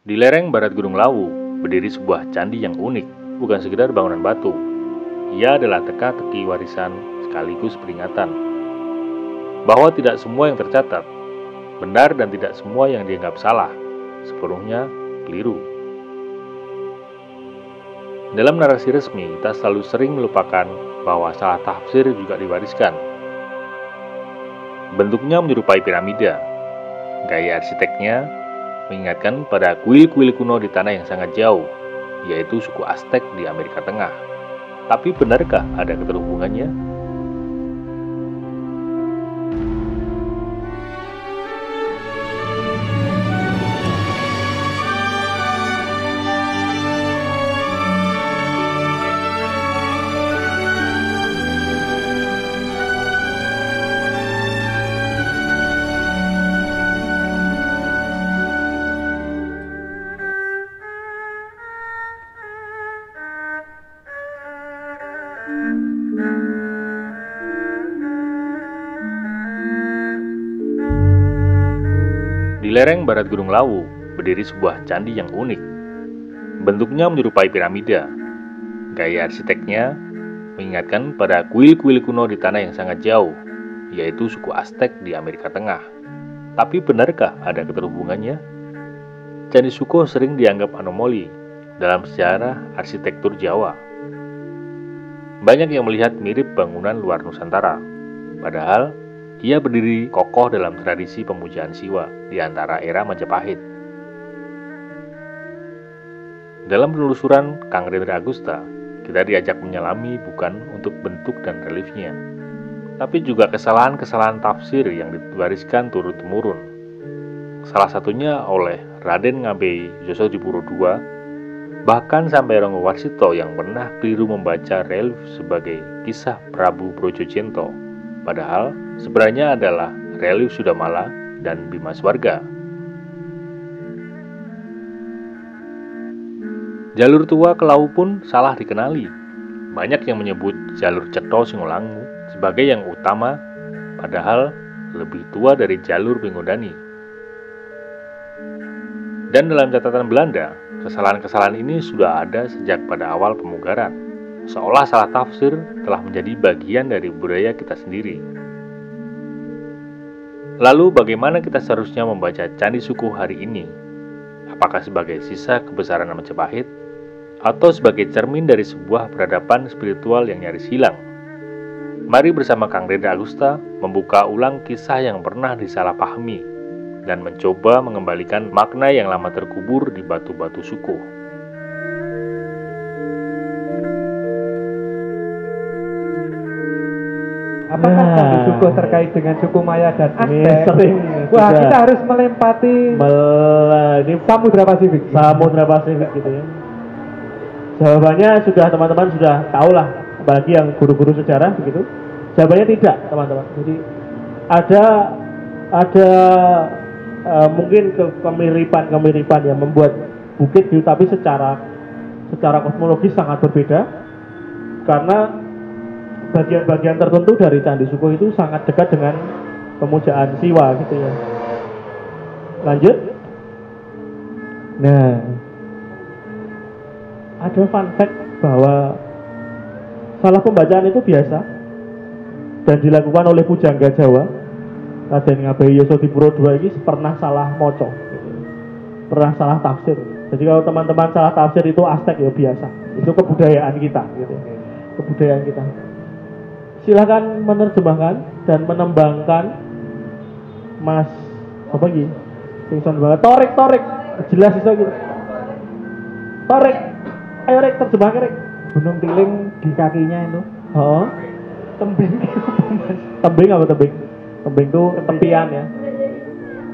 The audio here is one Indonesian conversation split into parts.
Di lereng barat Gunung Lawu, berdiri sebuah candi yang unik, bukan sekedar bangunan batu. Ia adalah teka-teki warisan sekaligus peringatan bahwa tidak semua yang tercatat benar dan tidak semua yang dianggap salah sepenuhnya keliru. Dalam narasi resmi, kita selalu sering melupakan bahwa salah tafsir juga diwariskan. Bentuknya menyerupai piramida, gaya arsiteknya mengingatkan pada kuil-kuil kuno di tanah yang sangat jauh, yaitu suku Aztec di Amerika Tengah. Tapi benarkah ada keterhubungannya? Di lereng barat Gunung Lawu, berdiri sebuah candi yang unik. Bentuknya menyerupai piramida. Gaya arsiteknya mengingatkan pada kuil-kuil kuno di tanah yang sangat jauh, yaitu suku Aztec di Amerika Tengah. Tapi benarkah ada keterhubungannya? Candi Suko sering dianggap anomali dalam sejarah arsitektur Jawa. Banyak yang melihat mirip bangunan luar Nusantara, padahal ia berdiri kokoh dalam tradisi pemujaan Siwa di antara era Majapahit. Dalam penelusuran Kang Rendra Agusta, kita diajak menyelami bukan untuk bentuk dan reliefnya, tapi juga kesalahan-kesalahan tafsir yang diwariskan turun-temurun. Salah satunya oleh Raden Ngabei Yosodipuro II, bahkan sampai Rangga Warsito yang pernah keliru membaca relief sebagai kisah Prabu Brojojento, padahal sebenarnya adalah relief Sudamala dan Bimaswarga. Jalur tua ke Lawu pun salah dikenali. Banyak yang menyebut jalur Cetho Singolangu sebagai yang utama, padahal lebih tua dari jalur Pinggodani. Dan dalam catatan Belanda, kesalahan-kesalahan ini sudah ada sejak pada awal pemugaran, seolah salah tafsir telah menjadi bagian dari budaya kita sendiri. Lalu bagaimana kita seharusnya membaca Candi Suko hari ini? Apakah sebagai sisa kebesaran Majapahit, atau sebagai cermin dari sebuah peradaban spiritual yang nyaris hilang? Mari bersama Kang Rendra Agusta membuka ulang kisah yang pernah disalahpahami dan mencoba mengembalikan makna yang lama terkubur di batu-batu Suko. Apakah Candi Suko terkait dengan suku Maya dan Aztec? Wah, kita harus melempati ini Samudra Pasifik. Samudra Pasifik gitu ya. Jawabannya sudah teman-teman sudah tahu lah, apalagi yang guru-guru sejarah begitu. Jawabannya tidak, teman-teman. Jadi ada mungkin kemiripan yang membuat bukit itu, tapi secara kosmologis sangat berbeda, karena bagian-bagian tertentu dari Candi Suko itu sangat dekat dengan pemujaan Siwa gitu ya. Lanjut. Nah, ada fun fact bahwa salah pembacaan itu biasa dan dilakukan oleh pujangga Jawa. Raden Ngabei Yosodipuro II ini pernah salah moco, gitu. Pernah salah tafsir. Jadi kalau teman-teman salah tafsir itu Aztec ya biasa. Itu kebudayaan kita gitu. Kebudayaan kita. Silakan menerjemahkan dan menembangkan Mas apa lagi? Singson banget. Torek jelas iso gitu. Torek, ayo rek terjemahkan rek. Gunung Tiling di kakinya itu. Oh, Tembing. tembing apa tembing? Tembing itu tepian ya.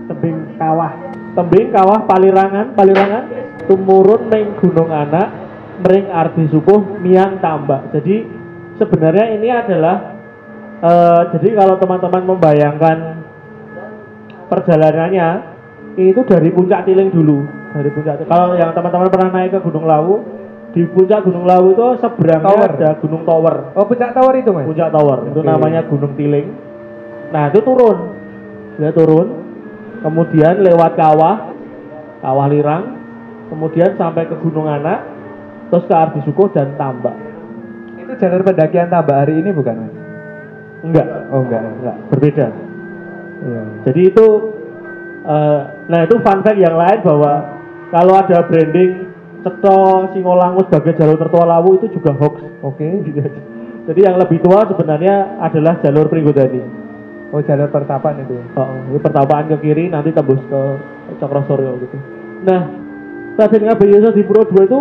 Tembing kawah. Tembing kawah palirangan tumurun ning Gunung Anak mring Ardi Supuh miang tambak. Jadi sebenarnya ini adalah jadi kalau teman-teman membayangkan perjalanannya itu dari puncak Tiling dulu, dari puncak. Kalau yang teman-teman pernah naik ke Gunung Lawu, di puncak Gunung Lawu itu seberangnya ada Gunung Tower. Oh, puncak Tower itu, Mas? Puncak Tower, itu namanya Gunung Tiling. Nah, itu turun, kemudian lewat kawah lirang, kemudian sampai ke Gunung Anak, terus ke Ardi Suko dan Tambak. Itu jalur pendakian Tambak hari ini bukan, Mas? Enggak, Oh enggak. berbeda. Iya. Jadi itu, nah itu fun fact yang lain bahwa kalau ada branding Cetho Singolangu sebagai jalur tertua Lawu itu juga hoax. Oke. Jadi yang lebih tua sebenarnya adalah jalur Pringgodani. Oh jalur pertapaan itu. Ini pertapaan ke kiri nanti tembus ke Cokrosoryo gitu. Nah, Raden Ngabeyasa Dipuro II itu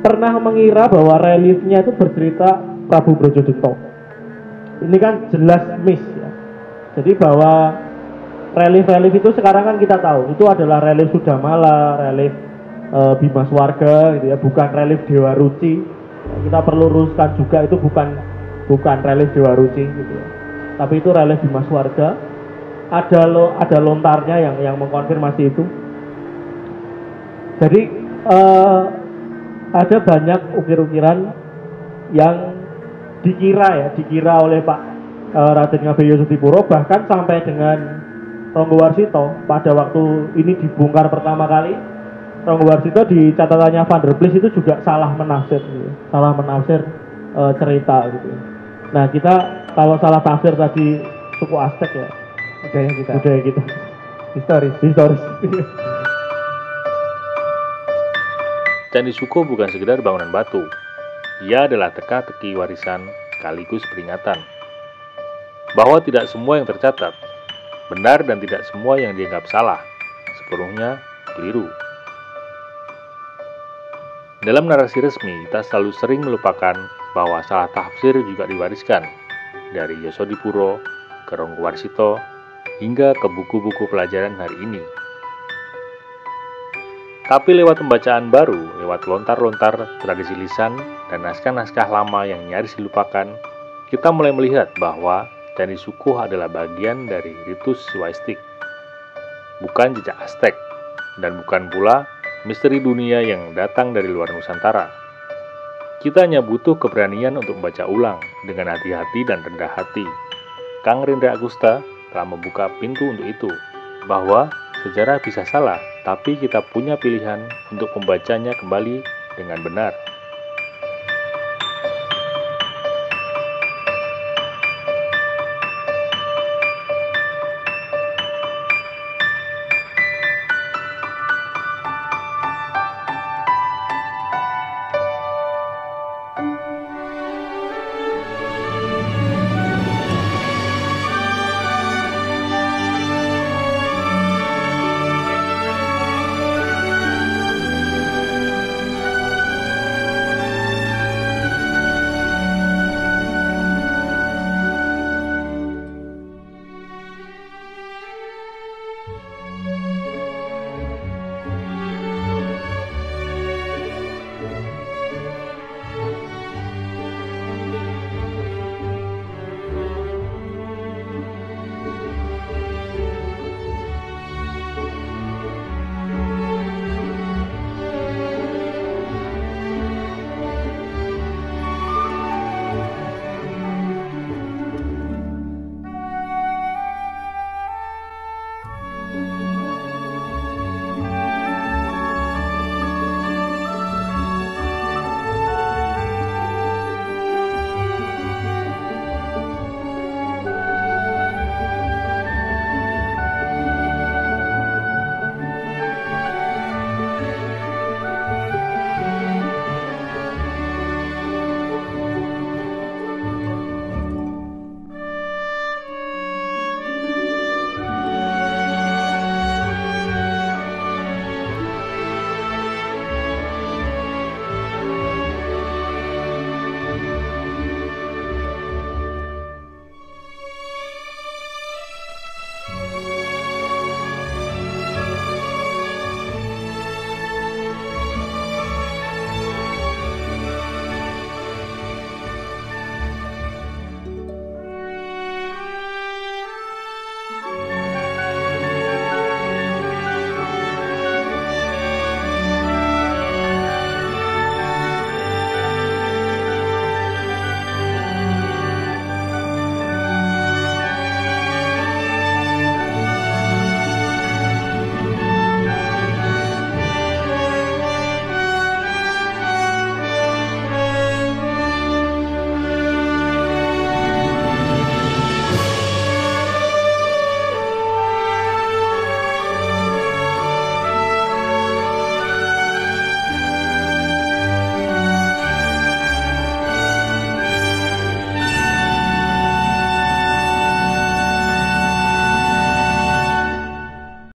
pernah mengira bahwa reliefnya itu bercerita Prabu Brojodento. Ini kan jelas miss ya. Jadi bahwa relief itu sekarang kan kita tahu itu adalah relief Sudamala, relief Bima Swarga gitu ya, bukan relief Dewa Ruci. Kita perlu luruskan juga itu bukan relief Dewa Ruci gitu ya. Tapi itu relief Bima Swarga. Ada lontarnya yang mengkonfirmasi itu. Jadi ada banyak ukir-ukiran yang dikira oleh Pak Raden Ngabeyasa Dipuro, bahkan sampai dengan Ronggo Warsito pada waktu ini dibongkar pertama kali. Ronggo Warsito di catatannya Van der Plis itu juga salah menafsir cerita gitu. Nah kita kalau salah tafsir tadi suku Aztec ya budaya kita historis. Candi Suko bukan sekedar bangunan batu. Ia adalah teka-teki warisan sekaligus peringatan bahwa tidak semua yang tercatat benar dan tidak semua yang dianggap salah sepenuhnya keliru. Dalam narasi resmi, kita selalu sering melupakan bahwa salah tafsir juga diwariskan dari Yosodipuro ke Ronggo Warsito hingga ke buku-buku pelajaran hari ini. Tapi lewat pembacaan baru, lewat lontar-lontar tradisi lisan dan naskah-naskah lama yang nyaris dilupakan, kita mulai melihat bahwa Candi Suko adalah bagian dari ritus swaistik, bukan jejak Aztec, dan bukan pula misteri dunia yang datang dari luar Nusantara. Kita hanya butuh keberanian untuk membaca ulang dengan hati-hati dan rendah hati. Kang Rindra Agusta telah membuka pintu untuk itu, bahwa sejarah bisa salah, tapi kita punya pilihan untuk membacanya kembali dengan benar.